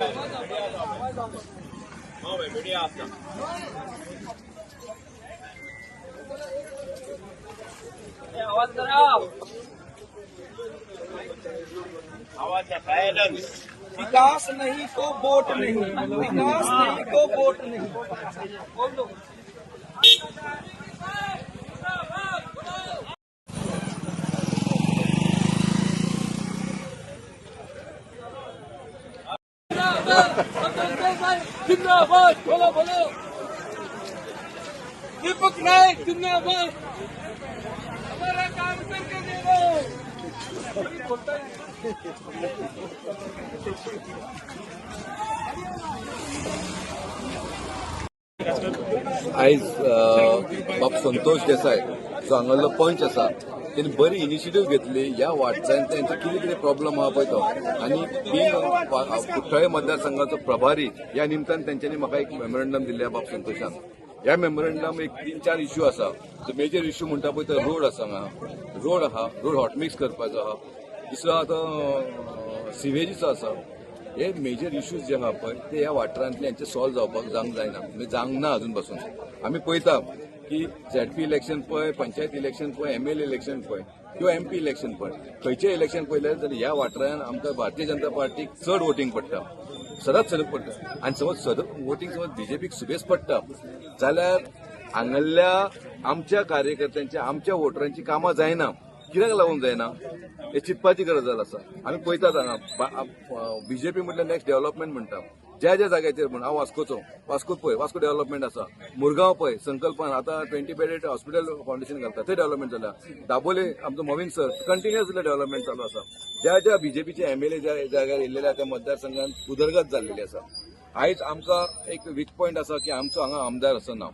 विकास नहीं तो वोट नहीं, विकास नहीं तो वोट नहीं। जिंदाबाद, बोलो बोलो। दीपक नायक जिंदाबाद, हमारा काम करके दे दो। आयज बाब संतोष देसाय जो हांगालो पंच आसा तेणी बरी इनिशिएटीव्ह घेतली ह्या वाटचालीन तेंचो कितें कितें प्रॉब्लम आहा पळय तो आनी कुठ्ठाळे मतदारसंघाचो प्रभारी ह्या निमतान तेंच्यांनी म्हाका एक मेमोरंडम दिल्ले बाब संतोशान. ह्या मेमोरंडम एक 3-4 इश्यू आसा. जो मेजर इश्यू म्हणटा पळय तो रोड आसा हांगा, रोड हॉटमिक्स करपाचो आहा. दुसरो आतां सिवेजीचो आसा. हे मेजर इश्यूज जे आहा पळय ते ह्या वाठारांतले हेंचे सॉल्व जावपाक जायना, म्हणजे जावंक ना अजून पासून. आमी पळयता की झेडपी इलेक्शन पळय, पंचायत इलेक्शन पळय, एमएलए इलेक्शन पळय किंवा एमपी इलेक्शन पळय, खंयचें इलेक्शन पळयल्यार जाल्यार ह्या वाठारांत आमकां भारतीय जनता पार्टीक चड वोटींग पडटा, सदांच चड पडटा. आनी समज वोटींग समज बीजेपीक सुबेज पडटा जाल्यार हांगाल्या आमच्या कार्यकर्त्यांच्या, आमच्या वोटरांची कामां जायना. कित्याक लागून जायना हे चिंतपाची गरज आसा. आमी पळयतात हांगा बीजेपी म्हटल्यार नेक्स्ट डेव्हलपमेंट म्हणटा. ज्या ज्या जाग्याचेर म्हण हांव वास्कोत पळय, वास्को डेव्हलपमेंट आसा. मुरगांव पळय, संकल्पान आतां 20 बेडेड हॉस्पिटल फाउंडेशन घालता, थंय डेव्हलपमेंट जाला. दाबोले आमचो मोविन सर कंटिन्युअसली डेव्हलपमेंट चालू आसा. ज्या ज्या बीजेपीचे एमएलए ज्या जाग्यार येयलेले त्या मतदारसंघात उदरगत जाल्लेली आसा. आयज आमकां एक वीक पॉयंट आसा की आमचो हांगा आमदार आसना.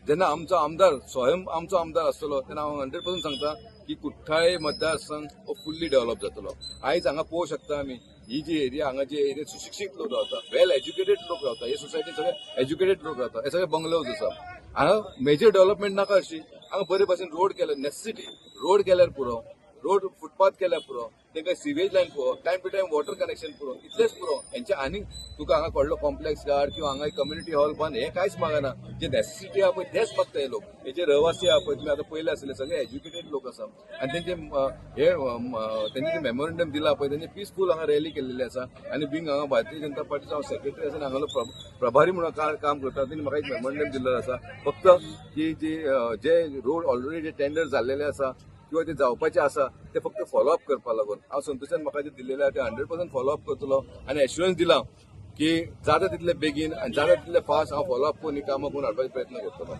जेन्ना आमचो आमदार स्वयं आमचो आमदार आसतलो तेन्ना हांव 100% सांगता की कुठ्ठाळे मतदारसंघ हो फुल्ली डेव्हलप जातलो. आयज हांगा पळोवंक शकता आमी ही जी एरिया, हांगा जे एरिया सुशिक्षीत लोक रावता, वेल एज्युकेटेड लोक रावता, हे सोसायटीन सगळे एज्युकेटेड लोक रावता, हे सगळे बंगलोज आसा. हांगा मेजर डेव्हलपमेंट नाका अशी. हांगा बरे भशेन रोड केल्यार नेसेसिटी, रोड केल्यार पुरो, रोड फुटपाथ केल्यार पुरो, तांकां सिवेज लायन पुरो, time to time water connection पुरो, इतलेच पुरो. हेंचे आनी तुका हांगा व्हडलो कॉम्प्लेक्स गार्ड किंवा हांगा एक कम्युनिटी हॉल बांद, हे कांयच मागना. जे नेसेसिटी आहा पळय तेच मागता हे लोक. हे जे रहिवासी आहा पळय, तुमी आतां पयले आसले सगळे एज्युकेटेड लोक आसा. आनी तेंचे मेमोरंडम दिला पळय, तेंचे पिसफूल हांगा रॅली केल्लेली आसा. आनी बिंग हांगा भारतीय जनता पार्टीचो हांव सेक्रेटरी आसा, हांगालो प्रभारी म्हणून काम करता. तेणी म्हाका एक मेमोरंडम दिल्लो आसा फक्त की जे रोड ऑलरेडी जे टेंडर जाल्लेले आसा किंवा ते जावपाचे आसा ते फक्त फॉलोअप करपा लागून. हांव संतोशान म्हाका जे दिल्लेले आहा ते 100% फॉलोअप करतलो आनी एश्युरन्स दिला की जाता तितले बेगीन आनी जाता तितले फास्ट हांव फॉलोअप करून ही कामां करून हाडपाचो प्रयत्न करतलो.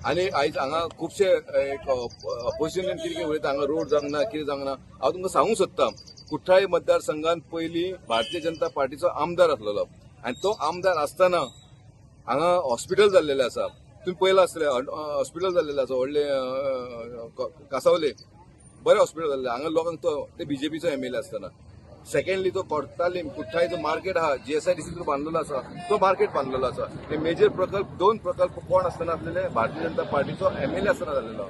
आनी आयज हांगा खुबशे एक अपोजिशनान कितें उलयता, हांगा रोड जावंक ना, कितें जावंक ना. हांव तुमकां सांगूंक सोदतां कुठ्ठाळे मतदारसंघात पयलीं भारतीय जनता पार्टीचो आमदार आसलेलो आनी तो आमदार आसतना हांगा हॉस्पिटल जाल्लेलें आसा. तुम्ही पळयला आसतलें हॉस्पिटल जाल्लेलें आसा व्हडले कासावले, बरें हॉस्पिटल जाल्लें. हांगा लोकांक ते बीजेपीचो एमएलए आसतना. सेकंडली तो कोर्तालीम कुठ्ठाळेचो मार्केट आहा जीएसआयडीसी थ्रू बांदलेलो आसा, तो मार्केट बांदलेलो आसा. हे मेजर प्रकल्प 2 प्रकल्प कोण आसतना आसलेले, भारतीय जनता पार्टीचो एमएलए आसतना जाल्लेलो.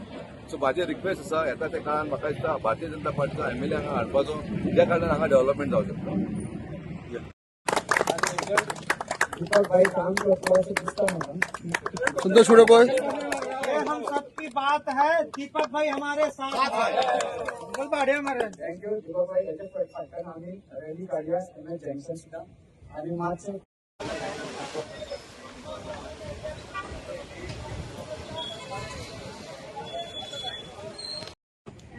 सो म्हाजी रिक्वेस्ट आसा येता त्या काळान म्हाका दिसता भारतीय जनता पार्टीचो एमएलए हांगा हाडपाचो, ज्या कारणान हांगा डेव्हलपमेंट जावंक शकता. संतोष छोड़ो भाई, हम सबकी बात है. दीपक भाई हमारे साथ है. बढ़िया हमारे. थँक्यू दीपक भाई. याच्या आम्ही रॅली काढूया एमएस जंक्शन सुद्धा आणि March.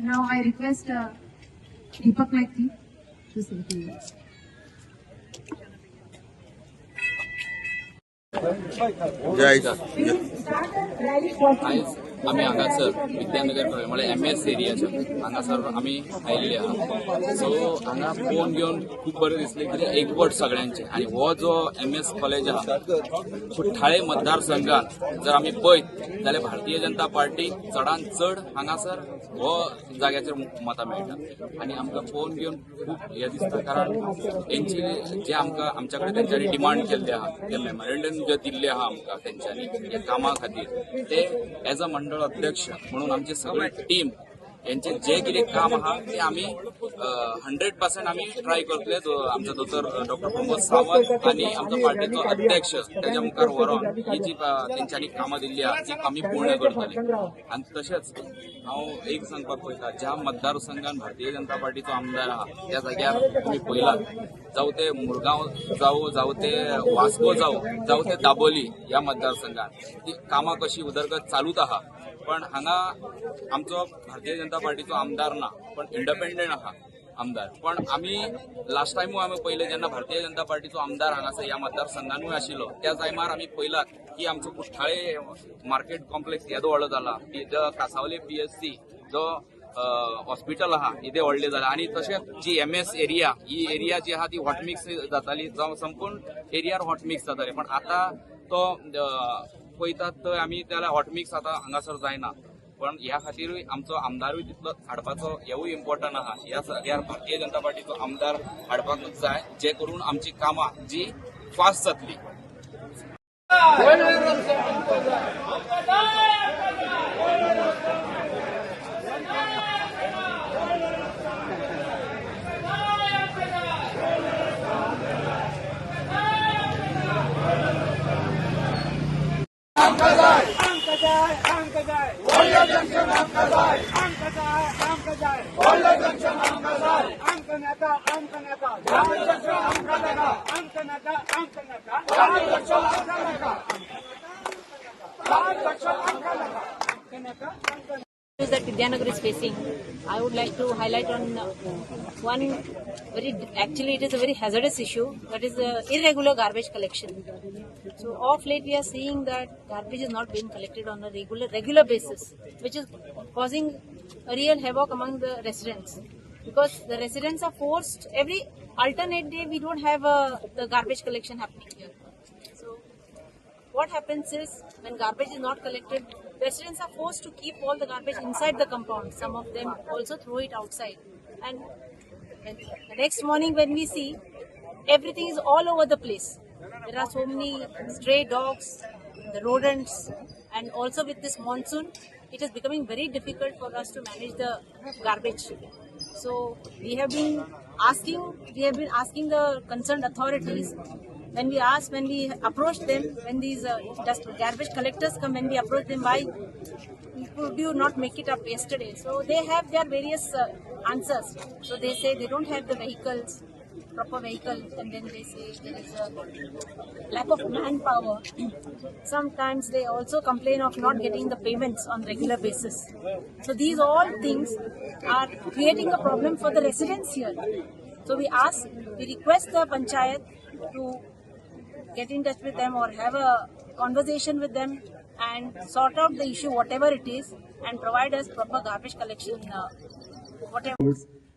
Now I request Deepak Maitri to say a few words. आयज आमी हांगासर विद्यानगर म्हळ्यार एमएस एरियाच्या हांगासर आमी आयिल्ले आहा. सो हांगा पळोवन घेवन खूब बरें दिसलें कितें एकवट सगळ्यांचे. आनी हो जो एमएस कॉलेज आहा कुठ्ठाळे मतदारसंघात जर आमी पळयत जाल्यार भारतीय जनता पार्टी चडांत चड हांगासर हो जाग्याचेर मतां मेळटा. आनी आमकां पळोवन घेवन खूब हें दिसता, कारण तेंची जे आमकां आमच्या कडेन तेंच्यांनी डिमांड केल्ले आहा, ते मेमोरंडम जे दिल्ले आहा आमकां तेंच्यांनी हे कामा खातीर, ते एज अ मंडळ अध्यक्ष म्हणून आमची सगळी टीम यांचे जे कितें काम आहा ते आमी 100% आमी ट्राय करतले. आमचो दोतोर डॉक्टर प्रमोद सावंत आनी आमचो पार्टीचो अध्यक्ष तेज्या मुखार व्हरोन ही जी तेंच्यांनी कामां दिल्ली आहा ती आमी पूर्ण करतले. आनी तशेंच हांव एक सांगपाक पळयता, ज्या मतदारसंघात भारतीय जनता पार्टीचो आमदार आहा त्या जाग्यार तुमी पळयलात, जावं ते मुरगांव जावं ते वास्को जावं ते दाबोली ह्या मतदारसंघात ती कामां कशी उदरगत चालूच आहा. पण हांगा आमचो भारतीय जनता पार्टीचो आमदार ना, पण इंडिपेंडंट आहा आमदार. पण आमी लास्ट टायमूय आमी पयले जेन्ना भारतीय जनता पार्टीचो आमदार हांगासर ह्या मतदारसंघानूय आशिल्लो त्या टायमार आमी पयलात की आमचो कुठ्ठाळे मार्केट कॉम्प्लेक्स येदो व्हडलो जाला, जो कांसावले PSC जो हॉस्पिटल आहा इथे व्हडले जाला. आणि तशेंच जी MS एरिया ही एरिया जी आहा ती हॉट मिक्स जाताली, जावं संपूर्ण एरियार हॉट मिक्स जाताले. पण आता तो पळयतात तर आमी त्याला हॉट मिक्स आता हांगासर जायना. पण ह्या खातीरूय आमचो आमदारूय तितलो हाडपाचो हेवूय इम्पॉर्टंट आहा. ह्या जाग्यार भारतीय जनता पार्टीचो आमदार हाडपाकूच जाय, जे करून आमची कामां जी फास्ट जातली. That Vidyanagar is facing, I would like to highlight on one actually it is a very hazardous issue, that is irregular garbage collection. So of late we are seeing that garbage is not being collected on a regular basis, which is causing a real havoc among the residents, because the residents are forced every alternate day we don't have the garbage collection happening here. So what happens is, when garbage is not collected, residents are forced to keep all the garbage inside the compound. Some of them also throw it outside. And the next morning when we see, everything is all over the place. There are so many stray dogs, the rodents, and also with this monsoon, it is becoming very difficult for us to manage the garbage. So we have been asking the concerned authorities. When we approach them, when these garbage collectors come, when we approach them, why could you not make it up yesterday? So they have their various answers. So they say they don't have the proper vehicles, and then they say there is a lack of manpower. Sometimes they also complain of not getting the payments on regular basis. So these all things are creating a problem for the residents here. So we request the panchayat to get in touch with them or have a conversation with them and sort out the issue, whatever it is, and provide us proper garbage collection, whatever.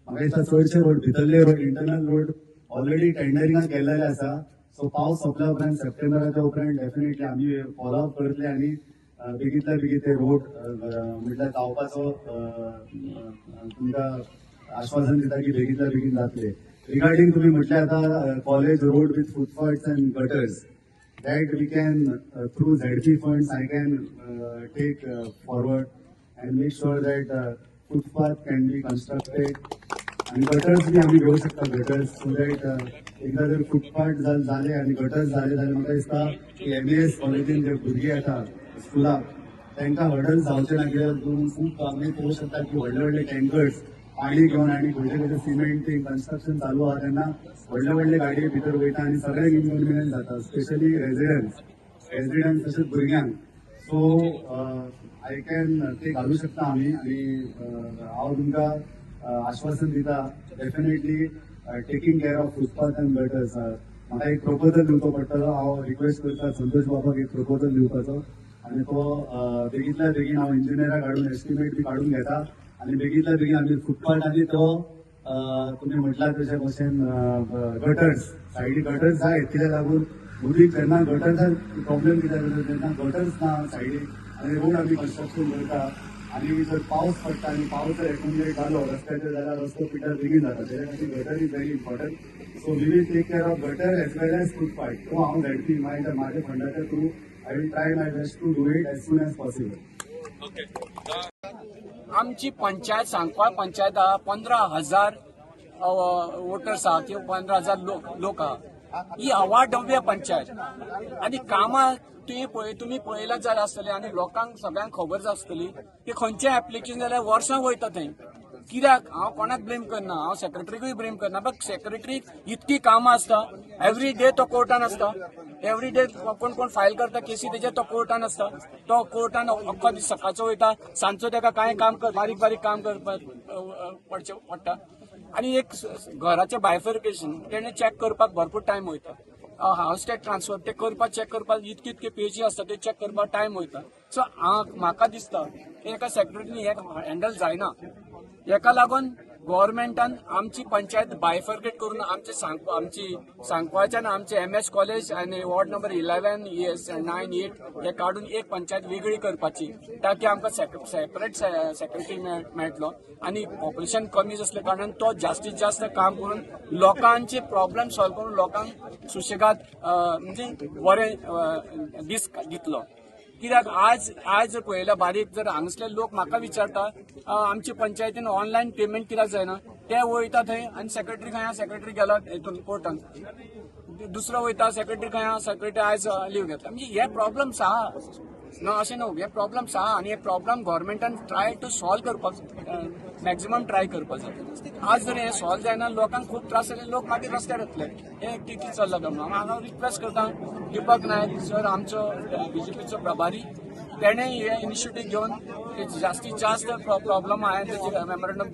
म्हाका चडशे road भितरले road internal road already टेंडरिंगाक गेल्लेले आसा. So पावस सोंपल्या उपरांत सप्टेंबराच्या उपरांत definitely आमी follow up करतले आनी बेगींतल्या बेगीन ते रोड म्हटल्यार जावपाचो तुमकां आश्वासन दिता की बेगींतल्या बेगीन जातले. Regarding तुम्ही म्हटले आता college road with footpaths and gutters, that we can through ZP funds I can take forward and make sure that footpath can be constructed and gutters बी आम्ही घेऊ शकता gutters, so that एकदा जर फुटपाथ झाले आणि गटर्स झाले जाल्यार म्हाका दिसता की MAS कॉलेजीन जे भुरगे येता स्कुलाक तांकां हर्डल जावचे ना. कित्याक खूब आमी पळोवंक शकता की व्हडले व्हडले टँकर्स पाणी घेऊन आणि खंयचे खंयचे सिमेंट कन्स्ट्रक्शन चालू आहा तेन्ना व्हडले व्हडले गाडये भितर वयता आणि सगळ्यांक इनकन्विनियन्स जाता, स्पेशली रेजिडंट्स तशेंच भुरग्यांक. सो आय कॅन ते घालू शकता आमी आणि हांव तुमकां आश्वासन दिता definitely taking care of footpath and gutters. म्हाका एक प्रपोजल दिवचो पडटलो. हांव रिक्वेस्ट करता संतोष बाबाक एक प्रपोजल दिवपाचो आणि तो बेगींतल्या बेगीन हांव इंजिनियराक हाडून एस्टिमेट बी काडून घेता आणि बेगींतल्या बेगीन आमी फुटपाथ आनी तो तुम्ही म्हटला तशे भशेन गटर्स सायडी गटर्स जाय. कित्याक लागून मदीं जेन्ना गटर्साक प्रॉब्लेम कित्याक जाता तेन्ना गटर्स ना सायडीक आणि रोड आमी कन्स्ट्रक्शन करता आणि जर पावस पडटा आणि पावस जर एक्युमुलेट जालो रस्त्याचेर जाल्यार रस्तो पिड्यार बेगीन जाता. तेच्या खातीर gutter is very important. So we will take care of gutter as well as footpath. तो हांव झेडपी माझ्या फंडाच्या through I will try my best to do it as soon as possible. आमची पंचायत सांकवाळ पंचायत आहा 15,000 वोटर्स आहा किंवा 15,000 लोक आहा. ही अवाढव्य पंचायत आणि कामां तुम्ही पळयलां जाल्यार आसतलें आनी लोकांक सगळ्यांक खबर आसतली की खंयचें एप्लिकेशन जाल्यार वर्सां वयता थंय. कित्याक हांव कोणाक ब्लेम करना, हांव सेक्रेटरीकूय ब्लेम करना, बट सेक्रेटरीक इतकी कामां आसता, एवरी डे तो कोर्टान आसता, एवरी डे कोण कोण फायल करता केसी तेजेर तो कोर्टान आसता, तो कोर्टान अख्खो दीस सकाळचो वयता, सांजचो ताका कांय काम बारीक बारीक काम करपाक पडचें पडटा. आनी एक घराचें बायफर्केशन तेणें चॅक करपाक भरपूर टायम वयता. हाऊस टॅक्स ट्रान्सफर ते करपाक चॅक करपाक इतके पेजी आसता ते चॅक करपाक टायम वयता. सो म्हाका दिसता की एका सेक्रेटरीनी हे हँडल जायना. हेका लागून गव्हर्मेंटान आमची पंचायत बायफर्केट करून आमची सांकवाळच्यान आमचे MS कॉलेज आनी वॉर्ड नंबर 11, 9, 8 हे काढून एक पंचायत वेगळी करपाची, ताकी आमकां सेपरेट सेक्रेटरी मेळटलो आनी पॉप्युलेशन कमी आसल्या कारणान तो जास्तीत जास्त काम करून लोकांचे प्रॉब्लेम सॉल्व करून लोकांक सुशेगाद म्हणजे बरें दीस दितलो. कित्याक आज जर पळयल्यार बारीक जर हांगासले लोक म्हाका विचारता आमचे पंचायतीन ऑनलायन पेमेंट कित्याक जायना, ते वयता थंय आनी सेक्रेटरी खंय सेक्रेटरी गेला हितून कोर्टान, दुसरो वयता सेक्रेटरी खंय सेक्रेटरी आयज लीव घेतला. म्हणजे हे प्रॉब्लम्स आहा ना, अशें न्हू, हे प्रॉब्लम्स आहा आनी हे प्रॉब्लम गव्हर्मेंटान ट्राय टू सॉल्व करपाक मॅक्झिमम ट्राय करपाक जाय. आज जर हे सॉल्व जायना लोकांक खूब त्रास जाले, लोक मागीर रस्त्यार येतले. हे कितें चल्लां काय हांव रिक्वेस्ट करता दीपक नायक सर आमचो BJPचो प्रभारी, तेणें हे इनिशिएटीव घेवन जास्तीत जास्त प्रॉब्लम आहाय तेजे मेमोरंडम